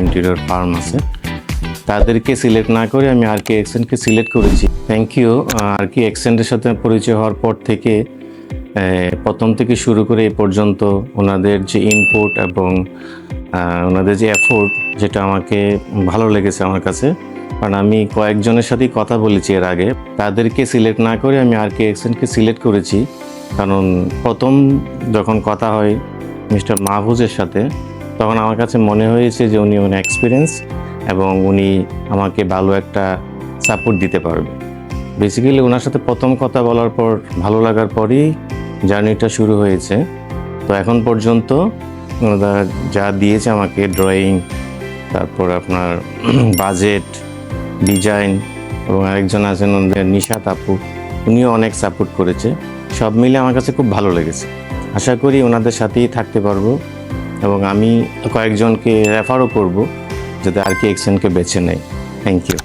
Interior farm আছে, তাদেরকে select না করে আমি আরকে এক্সেন্টকে সিলেক্ট করেছি। Thank you. আরকে এক্সেন্টের সাথে পরিচয় হওয়ার পর থেকে প্রথম থেকে শুরু করে এই পর্যন্ত ওনাদের যে ইনপুট এবং ওনাদের যে এফোর্ট, যেটা আমাকে ভালো লেগেছে আমার কাছে। কারণ আমি কয়েকজনের সাথেই কথা বলেছি এর আগে, তাদেরকে সিলেক্ট না করে আমি আরকে এক্সেন্টকে সিলেক্ট করেছি। কারণ প্রথম যখন কথা হয় মিস্টার মাহফুজের সাথে, তখন আমার কাছে মনে হয়েছে যে উনি অনেক এক্সপিরিয়েন্স এবং উনি আমাকে ভালো একটা সাপোর্ট দিতে পারবে। বেসিক্যালি ওনার সাথে প্রথম কথা বলার পর ভালো লাগার পরই জার্নিটা শুরু হয়েছে। তো এখন পর্যন্ত ওনারা যা দিয়েছে আমাকে, ড্রয়িং, তারপর আপনার বাজেট, ডিজাইন, এবং আরেকজন আছেন ওনাদের নিশাত আপু, উনিও অনেক সাপোর্ট করেছে। সব মিলে আমার কাছে খুব ভালো লেগেছে। আশা করি ওনাদের সাথেই থাকতে পারবো এবং আমি কয়েকজনকে রেফারও করব যাতে আরকে এক্সেন্টকে বেছে নেয়। Thank you.